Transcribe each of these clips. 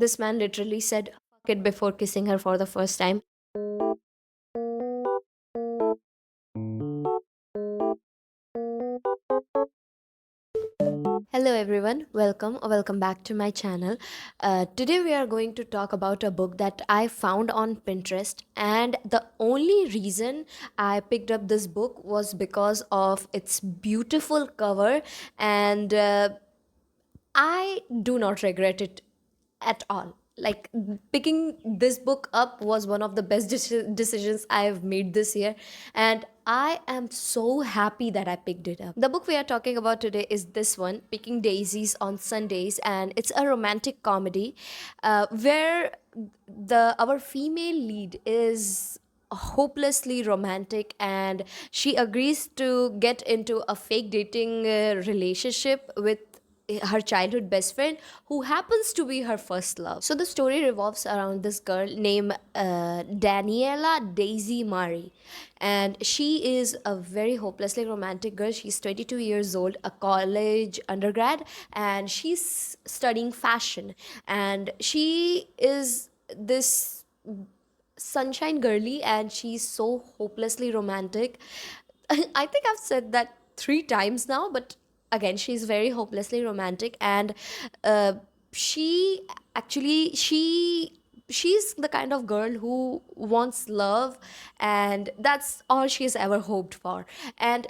This man literally said fuck it before kissing her for the first time. Hello everyone, welcome or welcome back to my channel. Today we are going to talk about a book that I found on Pinterest, and the only reason I picked up this book was because of its beautiful cover, and I do not regret it at all. Like, picking this book up was one of the best decisions I have made this year, and I am so happy that I picked it up. The book we are talking about today is this one, Picking Daisies on Sundays, and it's a romantic comedy where the our female lead is hopelessly romantic, and she agrees to get into a fake dating relationship with her childhood best friend, who happens to be her first love. So the story revolves around this girl named Daniela Daisy Mari, and she is a very hopelessly romantic girl. She's 22 years old, a college undergrad, and she's studying fashion, and she is this sunshine girly, and she's so hopelessly romantic. I think I've said that 3 times now, but again, she's very hopelessly romantic, and uh, she she's the kind of girl who wants love, and that's all she's ever hoped for. And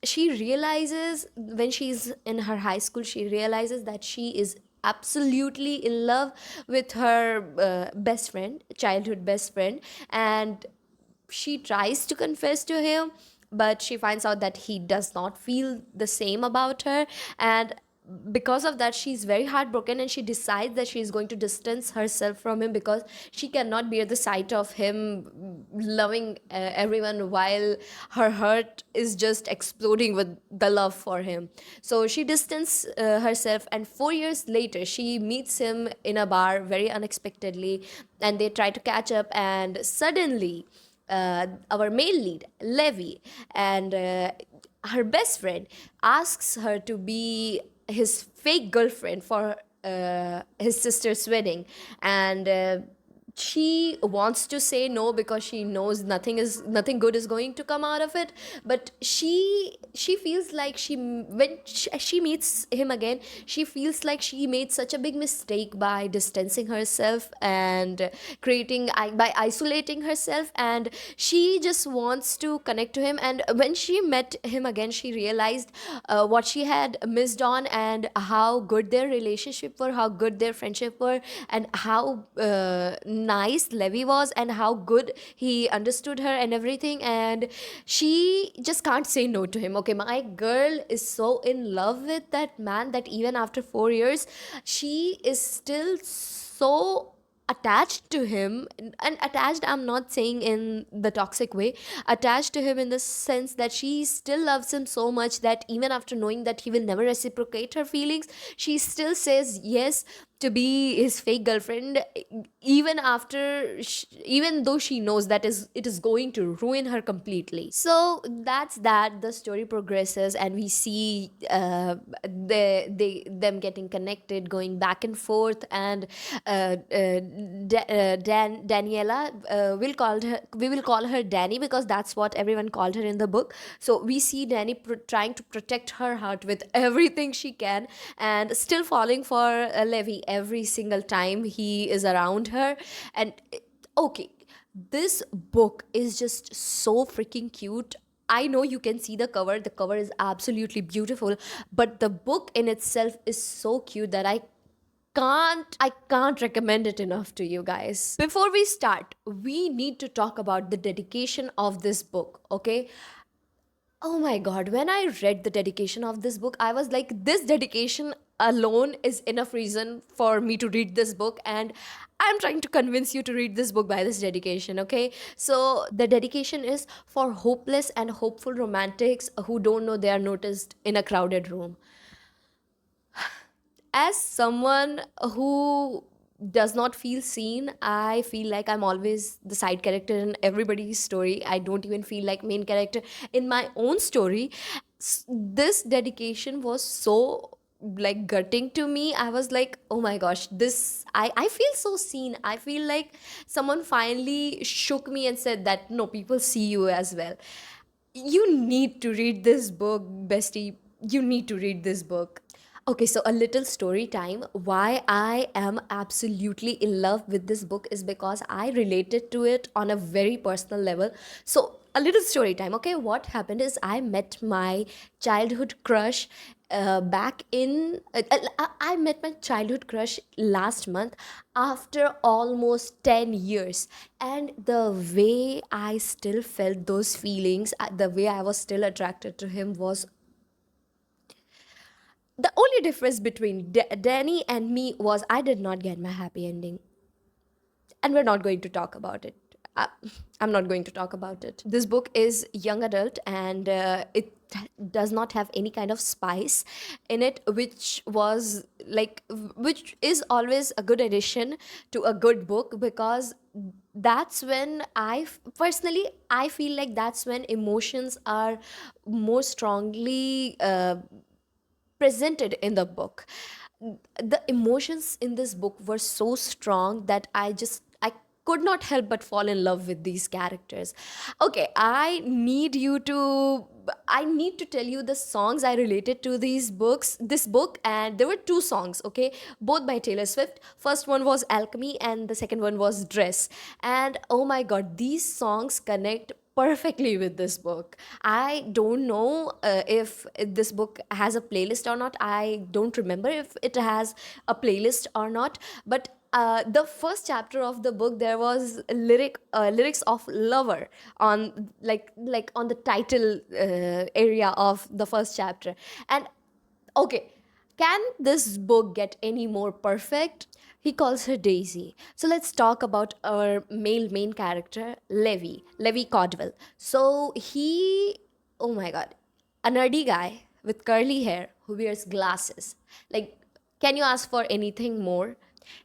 she realizes, when she's in her high school, she realizes that she is absolutely in love with her best friend, childhood best friend, and she tries to confess to him, but she finds out that he does not feel the same about her. And because of that, she's very heartbroken, and she decides that she's going to distance herself from him because she cannot bear the sight of him loving everyone while her heart is just exploding with the love for him. So she distances herself, and 4 years later she meets him in a bar very unexpectedly, and they try to catch up, and suddenly our male lead, Levi, and her best friend asks her to be his fake girlfriend for his sister's wedding. And she wants to say no because she knows nothing good is going to come out of it, but she feels like she meets him again, she feels like she made such a big mistake by distancing herself and by isolating herself, and she just wants to connect to him. And when she met him again, she realized what she had missed on, and how good their relationship were, how good their friendship were, and how nice Levi was, and how good he understood her and everything. And she just can't say no to him. Okay, my girl is so in love with that man that even after 4 years, she is still so attached to him. And attached, I'm not saying in the toxic way, attached to him in the sense that she still loves him so much that even after knowing that he will never reciprocate her feelings, she still says yes to be his fake girlfriend, even even though she knows that it is going to ruin her completely. So that's that. The story progresses, and we see them getting connected, going back and forth. And Daniela, we will call her Danny because that's what everyone called her in the book. So we see Danny trying to protect her heart with everything she can, and still falling for Levi every single time he is around her. And okay, this book is just so freaking cute. I know you can see the cover. The cover is absolutely beautiful, but the book in itself is so cute that I can't recommend it enough to you guys. Before we start, we need to talk about the dedication of this book, okay? Oh my god, when I read the dedication of this book, I was like, this dedication alone is enough reason for me to read this book, and I'm trying to convince you to read this book by this dedication, okay? So, the dedication is for hopeless and hopeful romantics who don't know they are noticed in a crowded room. As someone who does not feel seen, I feel like I'm always the side character in everybody's story. I don't even feel like main character in my own story. This dedication was so like gutting to me. I was like, oh my gosh, this, I feel so seen. I feel like someone finally shook me and said that no, people see you as well. You need to read this book, bestie. You need to read this book. Okay, so a little story time. Why I am absolutely in love with this book is because I related to it on a very personal level. So, a little story time. Okay, what happened is I met my childhood crush back in. I met my childhood crush last month after almost 10 years. And the way I still felt those feelings, the way I was still attracted to him was the only difference between Danny and me was I did not get my happy ending. And we're not going to talk about it. I, I'm not going to talk about it. This book is young adult and it does not have any kind of spice in it, which was like, which is always a good addition to a good book, because that's when personally, I feel like that's when emotions are more strongly presented in the book. The emotions in this book were so strong that I could not help but fall in love with these characters. Okay, I need to tell you the songs I related to this book, and there were two songs, okay, both by Taylor Swift. First one was Alchemy and the second one was Dress. And oh my god, these songs connect perfectly with this book. I don't know if this book has a playlist or not. I don't remember if it has a playlist or not. But the first chapter of the book, there was lyrics of lover on like on the title area of the first chapter. And okay, can this book get any more perfect? He calls her Daisy. So let's talk about our male main character, Levi Codwell. So oh my god, a nerdy guy with curly hair who wears glasses. Like, can you ask for anything more?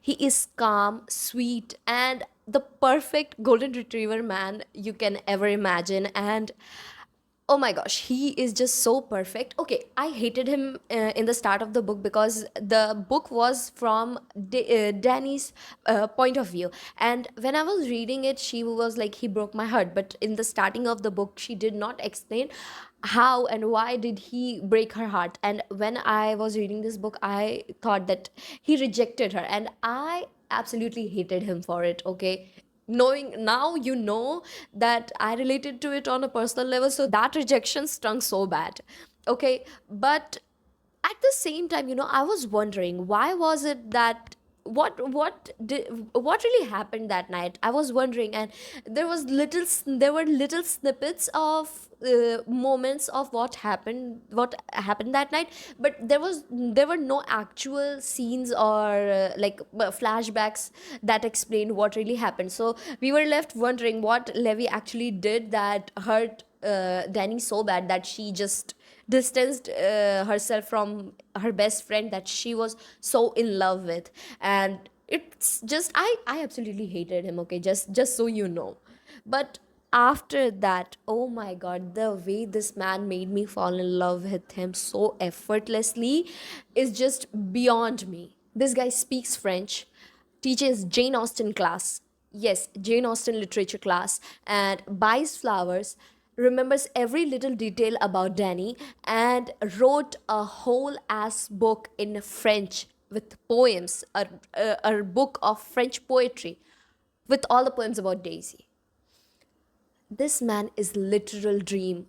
He is calm, sweet, and the perfect golden retriever man you can ever imagine. And oh my gosh, he is just so perfect. Okay, I hated him in the start of the book because the book was from Danny's point of view. And when I was reading it, she was like, he broke my heart. But in the starting of the book, she did not explain how and why did he break her heart. And when I was reading this book, I thought that he rejected her. And I absolutely hated him for it, okay? Knowing now, you know that I related to it on a personal level, so that rejection stung so bad. Okay, but at the same time, I was wondering, why was it that what really happened that night? I was wondering. And there were little snippets of moments of what happened that night, but there were no actual scenes or flashbacks that explained what really happened. So we were left wondering what Levi actually did that hurt Danny so bad that she just distanced herself from her best friend that she was so in love with. And it's just, I absolutely hated him, okay, just so you know. But after that, oh my god, the way this man made me fall in love with him so effortlessly is just beyond me. This guy speaks French, teaches Jane Austen class, yes, Jane Austen literature class, and buys flowers, remembers every little detail about Danny, and wrote a whole ass book in French with poems, a book of French poetry with all the poems about Daisy. This man is literal dream.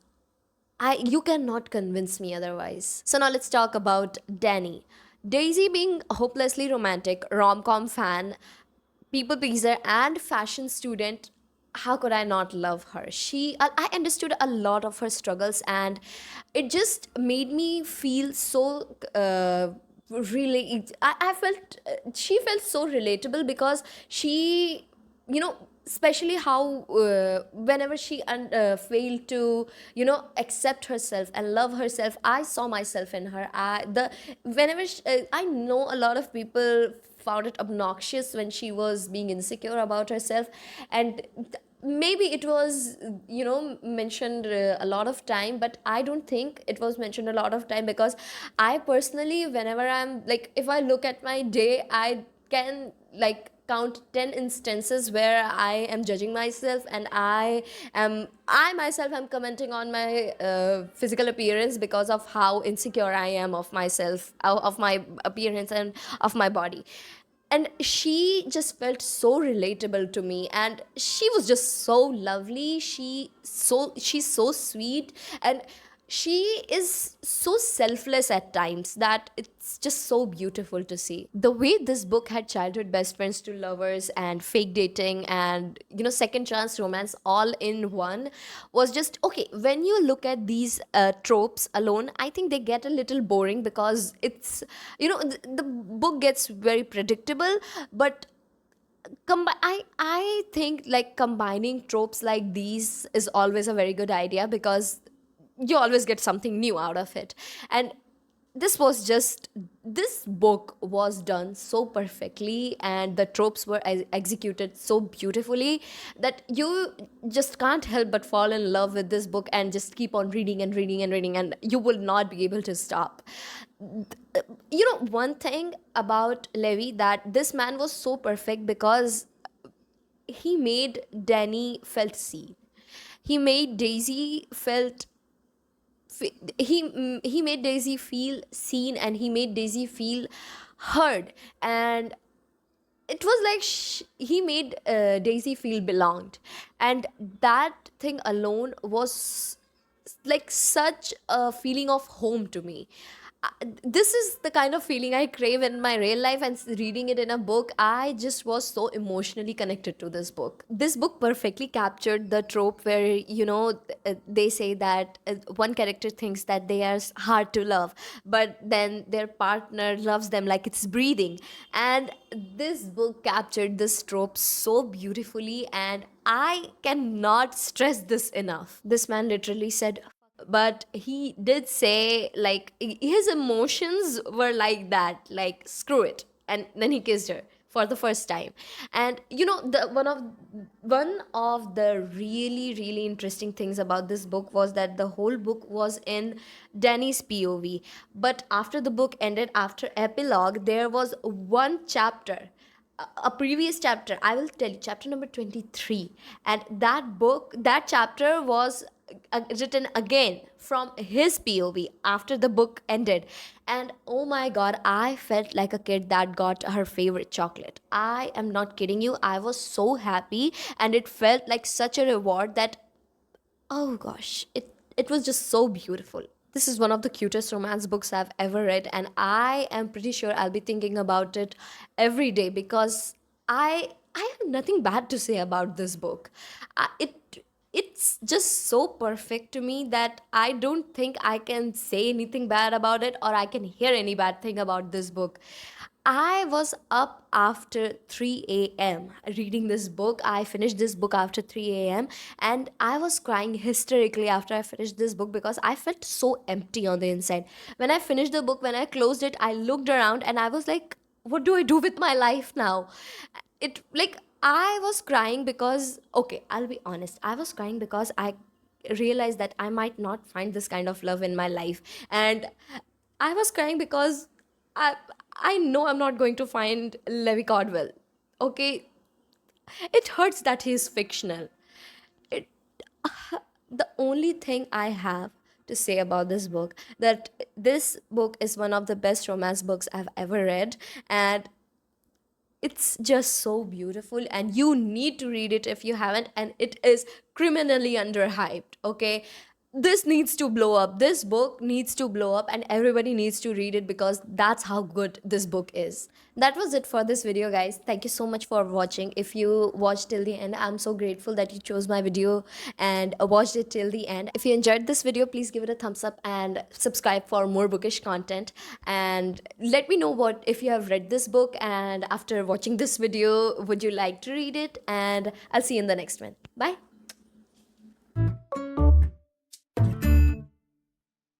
You cannot convince me otherwise. So now let's talk about Danny. Daisy, being hopelessly romantic, rom-com fan, people pleaser, and fashion student, how could I not love her? I understood a lot of her struggles, and it just made me feel so really, I felt she felt so relatable, because she, especially how whenever she failed to accept herself and love herself, I saw myself in her. I know a lot of people found it obnoxious when she was being insecure about herself. And maybe it was, mentioned a lot of time, but I don't think it was mentioned a lot of time, because I personally, whenever I'm like, if I look at my day, I can like count 10 instances where I am judging myself, and I myself am commenting on my physical appearance because of how insecure I am of myself, of my appearance and of my body. And she just felt so relatable to me, and she was just so lovely. She's so sweet, and she is so selfless at times that it's just so beautiful to see. The way this book had childhood best friends to lovers and fake dating and, second chance romance all in one was just okay. When you look at these tropes alone, I think they get a little boring, because it's, the book gets very predictable. But I think like combining tropes like these is always a very good idea, because you always get something new out of it. And this book was done so perfectly, and the tropes were executed so beautifully, that you just can't help but fall in love with this book and just keep on reading and reading and reading, and you will not be able to stop. One thing about Levi, that this man was so perfect, because he made Danny felt seen. He made Daisy felt he made Daisy feel seen, and he made Daisy feel heard. And it was like he made Daisy feel belonged, and that thing alone was like such a feeling of home to me. This is the kind of feeling I crave in my real life, and reading it in a book, I just was so emotionally connected to this book. This book perfectly captured the trope where, they say that one character thinks that they are hard to love, but then their partner loves them like it's breathing. And this book captured this trope so beautifully, and I cannot stress this enough. This man literally said, but he did say, like, his emotions were like that, like, screw it. And then he kissed her for the first time. And the one of the really really interesting things about this book was that the whole book was in Danny's POV. But after the book ended, after epilogue, there was one chapter, a previous chapter, I will tell you, chapter number 23. And that chapter was written again from his POV after the book ended. And oh my god, I felt like a kid that got her favorite chocolate. I am not kidding you, I was so happy, and it felt like such a reward that, oh gosh, it was just so beautiful. This is one of the cutest romance books I've ever read, and I am pretty sure I'll be thinking about it every day, because I have nothing bad to say about this book. It's just so perfect to me that I don't think I can say anything bad about it, or I can hear any bad thing about this book. I was up after 3 a.m. reading this book. I finished this book after 3 a.m. and I was crying hysterically after I finished this book, because I felt so empty on the inside. When I finished the book, when I closed it, I looked around and I was like, what do I do with my life now? It like I was crying because, okay, I'll be honest, I was crying because I realized that I might not find this kind of love in my life. And I was crying because I I know I'm not going to find Levi Caldwell. Okay, it hurts that he is fictional. It the only thing I have to say about this book, that this book is one of the best romance books I've ever read, and it's just so beautiful, and you need to read it if you haven't. And it is criminally underhyped. Okay, this needs to blow up, this book needs to blow up, and everybody needs to read it, because that's how good this book is. That was it for this video, guys. Thank you so much for watching. If you watched till the end, I'm so grateful that you chose my video and watched it till the end. If you enjoyed this video, please give it a thumbs up and subscribe for more bookish content. And let me know what if you have read this book, and after watching this video, would you like to read it? And I'll see you in the next one. Bye.